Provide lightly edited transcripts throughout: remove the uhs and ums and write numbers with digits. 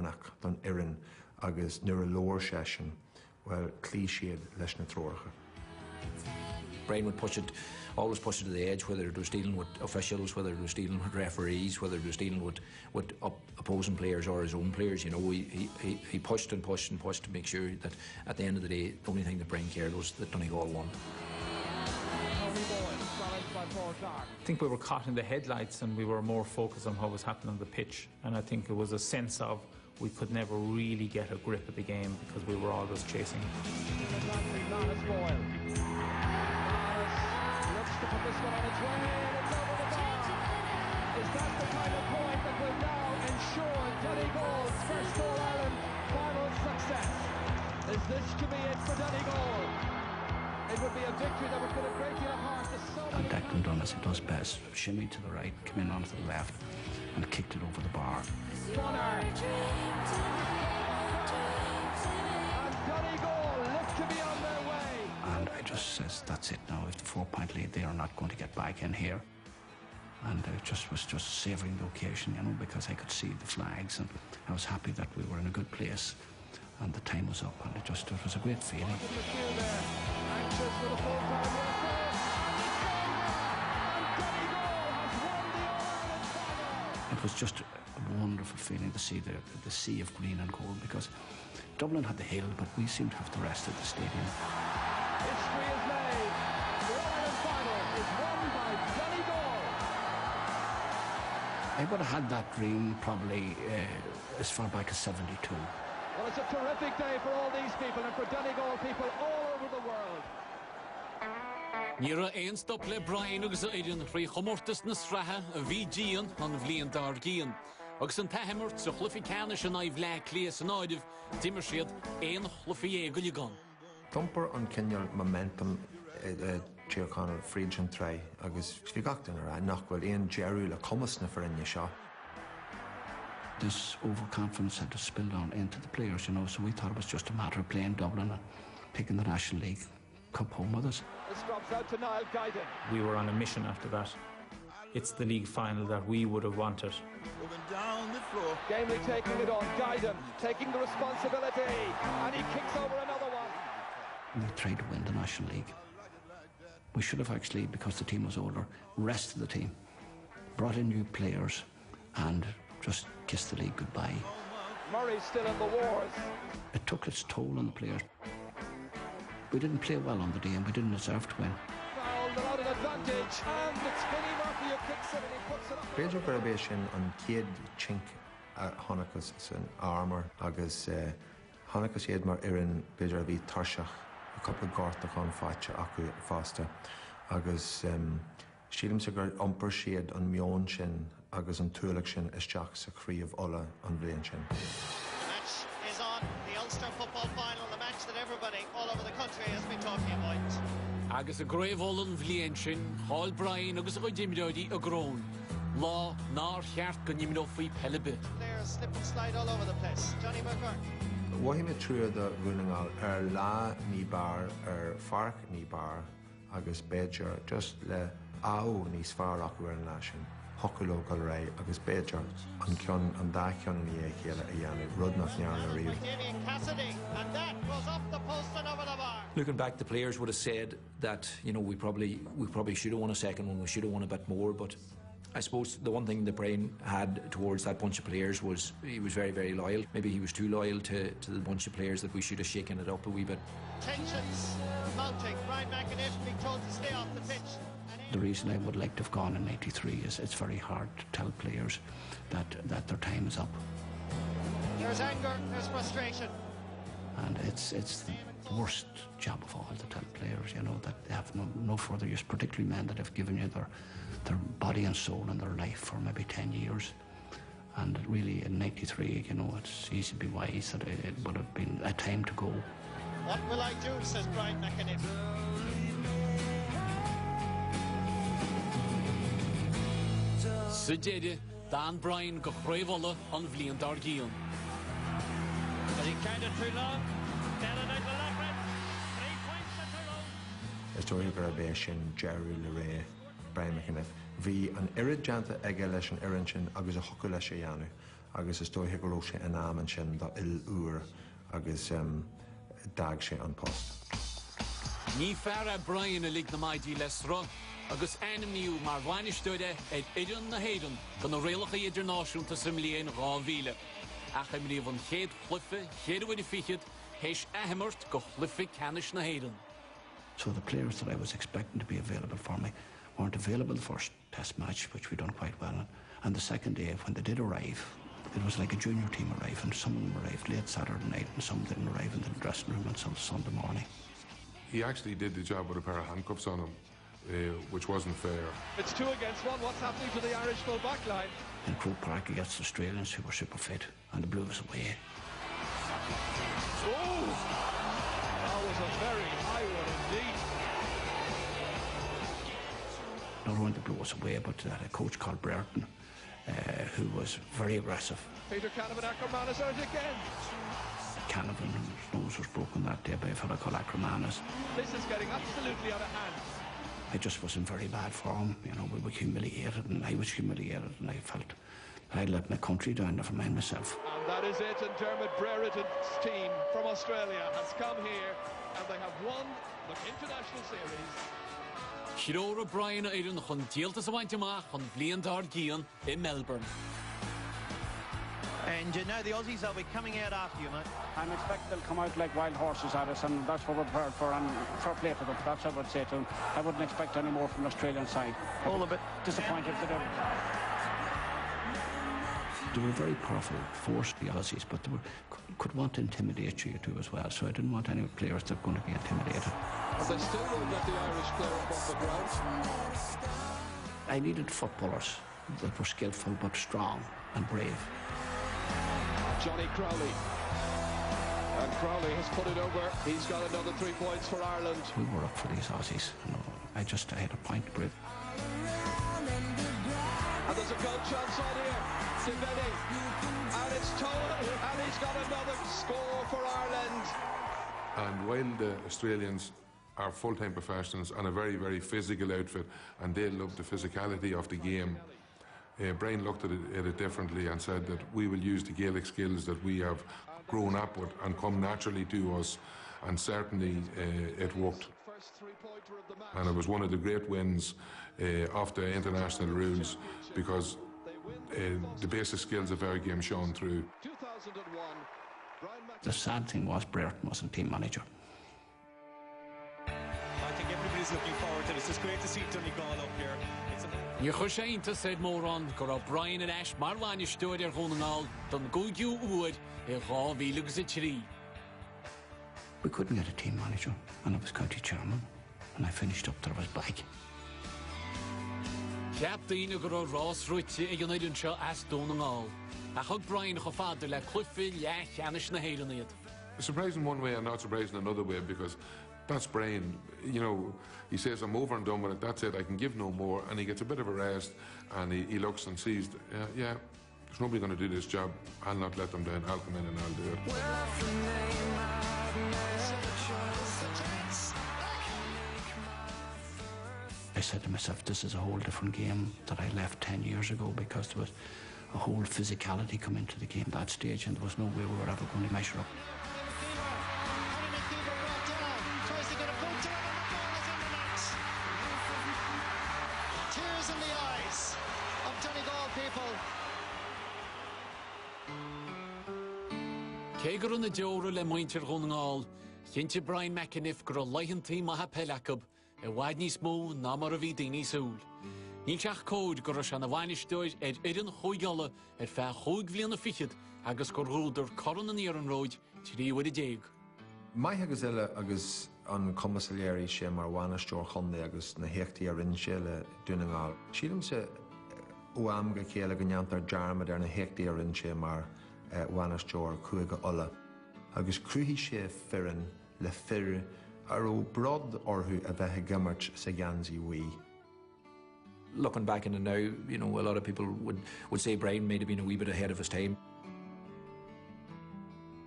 Marnach don Irin agus nuair a lóir session, well, clísiad leis na tróircha. Brian would always push it to the edge, whether it was dealing with officials, whether it was dealing with referees, whether it was dealing with opposing players or his own players. You know, he pushed and pushed and pushed to make sure that at the end of the day, the only thing that Brian cared was that Donegal won. I think we were caught in the headlights and we were more focused on what was happening on the pitch, and I think it was a sense of we could never really get a grip of the game because we were always chasing. Looks to put this one on its way, and it's over the bar. Is that the kind of point that will now ensure Donegal's first All-Ireland final success? Is this to be it for Donegal? It would be a victory that would put a great deal of heart to so many. And Declan done as he does best, shimmied to the right, came in onto the left, and kicked it over the bar. Bonner. And Donegal look to be on their way. And I just says, that's it now. If the 4-point lead, they are not going to get back in here. And I was just savouring the occasion, you know, because I could see the flags, and I was happy that we were in a good place, and the time was up, and it was a great feeling. Anxious for the full-time whistle. And Donegal has won the All-Ireland final. It was just a wonderful feeling to see the sea of green and gold, because Dublin had the hill, but we seemed to have the rest of the stadium. History is made. The All-Ireland final is won by Donegal. I would have had that dream probably as far back as 72. Well, it's a terrific day for all these people and for Donegal people all over the world. Níra ein stop le Brian agus Aidan rí chomórtas na strathe a bhí díon an bhlion dar gíon. Agus an taimheirt sa chluficeanna sin naibh le clés an áidih dimar siad ein chlufié go ligan. Thumper an cinneal momentum tíochanna fríd an tré agus bhí gachtain ar nach bhfuil éon Jerry le cumas na farinne seo. This overconfidence had to spill down into the players, you know, so we thought it was just a matter of playing Dublin and picking the National League Cup home with us. This drops out to Niall Guyton. We were on a mission after that. It's the league final that we would have wanted. Moving down the floor. Gamely taking it on. Guyton taking the responsibility, and he kicks over another one. We tried to win the National League. We should have actually, because the team was older, rested the team, brought in new players, and just kissed the league goodbye. Murray's still in the wars. It took its toll on the players. We didn't play well on the day, and we didn't deserve to win. Foul, they're out an advantage, and it's Kenny Murphy who kicks it, and he puts it up. Beidir gur bheith sin an céad chink a Honachas san armor agus Honachas iad mar irin beidir a bhí tarseach a couple of gártach an fáte acu fásta agus sílim sa gur ompar siad an mion sin agus an túlaach sin isteach sa chríomh ola an bhliain sin. The match is on, the Ulster football final, the match that everybody all over the country has been talking about. Agus a gréibh olan bhliain sin, Hall Brian agus a dimróidí a grón. Lá ná cheart go nimró faoi pellebe. Players slip and slide all over the place. Johnny McGurn. Wahime trúa do runningáil lá ní bar farc ní bar agus Beidir just le áú níos fearr acu ar an leis Hoculó gal ré agus Beidir an ceann an dá ceann ní é chéile a dhéanamh rud nach nearna riamh. Damien Cassidy, and that goes off the post and over the bar. Looking back, the players would have said that, you know, we probably should have won a second one, we should have won a bit more, but I suppose the one thing that Brian had towards that bunch of players was he was very, very loyal. Maybe he was too loyal to the bunch of players that we should have shaken it up a wee bit. Tensions mounting. Brian McEniff being told to stay off the pitch. The reason I would like to have gone in '93 is it's very hard to tell players that their time is up. There's anger, there's frustration. And it's the worst job of all to tell players, you know, that they have no further use, particularly men that have given you their body and soul and their life for maybe 10 years. And really in '93, you know, it's easy to be wise that it would have been a time to go. What will I do, says Brian McEniff. Sudéide, Dan Brian go chréibhla an bhliain dar gíon. Has he counted too long? Down and out the left. 3 points at the road. Is dóir gur bheith sin Jerry le ré Brian McEniff. Bhí an irid deanta aige leis an irin sin agus a hocu leis a dhéanamh agus is dóithe go raibh sé in am an sin dá il-úr agus dag sé an post. Ní fear Brian a lig na maidí lesra, agus enimniú mar bhainisteide idirn na héireann gan na réalacha idirnáisiúnta sa mbliain 2000. Ach im riomh an chéad chluife, chéad bhain fichiad, héis ahimirt go chluife canis na héireann. So the players that I was expecting to be available for me weren't available the first test match, which we done quite well in. And the second day, when they did arrive, it was like a junior team arriving. Some of them arrived late Saturday night and some didn't arrive in the dressing room until Sunday morning. He actually did the job with a pair of handcuffs on him, which wasn't fair. It's 2 against 1. What's happening to the Irish full back line? In Croke Park against the Australians, who were super fit, and they blew us away. Oh! That was a very high one indeed. Not only did they blow us away, but they had a coach called Brereton, who was very aggressive. Peter Canavan, Ackermanis out again. Canavan, whose nose was broken that day by a fellow called Ackermanis. This is getting absolutely out of hand. I just was in very bad form. You know, we were humiliated, and I was humiliated, and I felt I'd let my country down, never mind myself. And that is it, and Dermot Brereton's team from Australia has come here, and they have won the international series. Chiróra Brian éireann chun díaltas a bhaint amach chun bliain d'Ard Gian in Melbourne. And you know the Aussies will be coming out after you, mate. I'm expecting they'll come out like wild horses at us, and that's what we're prepared for, and fair play to them. That's what I would say to them. I wouldn't expect any more from the Australian side. All a bit disappointed that they were a very powerful force, the Aussies, but they could want to intimidate you too as well, so I didn't want any players that were going to be intimidated. And they still won't let the Irish player up off the ground. I needed footballers that were skillful but strong and brave. Johnny Crowley. And Crowley has put it over. He's got another 3 points for Ireland. We were up for these Aussies. You know, I had a point to prove. And there's a goal chance on here. Siveni. And it's Tola. And he's got another score for Ireland. And while the Australians are full-time professionals and a very, very physical outfit, and they love the physicality of the game, Brian looked at it differently and said that we will use the Gaelic skills that we have grown up with and come naturally to us, and certainly it worked. And it was one of the great wins of the international rules, because the basic skills of our game shone through. The sad thing was Brereton wasn't team manager. I think everybody's looking forward to this. It's great to see Donegal up here. Ní chu séanta said mórán go raibh Brian in Ash mar bhainisteoid ar Donegal don gúigiú uair i 2003. We couldn't get a team manager, and I was county chairman, and I finished up there with back. Ceaptaína go raibh rás ruite ag an éireann seo as Donegal. A thug Brian go fada le cluife leach anis na héireann. Surprising one way and not surprising another way, because that's Brian. You know, he says, I'm over and done with it, that's it, I can give no more, and he gets a bit of a rest, and he looks and sees, yeah, there's nobody going to do this job, I'll not let them down, I'll come in and I'll do it. I said to myself, this is a whole different game that I left 10 years ago, because there was a whole physicality come into the game at that stage, and there was no way we were ever going to measure up. Tears in the eyes of Donegal people. Cégur na deora le muintir Donegal, cinnte Brian McEniff gur leichantí maithe pelacab, a bhaid níos mó ná mar a bhí daoine súl. Níl teach cóid gur se na bhainisteoid éireann chuigeala feadh chuig bhliain fichiad agus gur rúdar coran na níar an róid tríomhar 10. Maithe agus eile agus an commissariéirí sé mar bhainisteoir chundaí agus na héachtaí ar rinse le Donegal. Sílim sa uam go chéile go neantar dearmad ar na héachtaí ar rinse mar bhainisteoir chuige ulla. Agus cruithí sé firin le fir ar ó brod orthu a bheithe gimmart sa gansaí wí. Looking back in it now, you know, a lot of people would say Brian may have been a wee bit ahead of his time.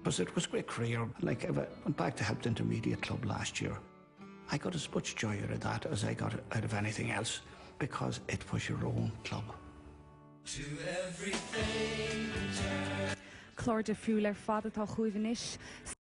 But it was a great career. Like, I went back to help the intermediate club last year. I got as much joy out of that as I got out of anything else, because it was your own club. Clár de friúil ar fad atá chuomhanis.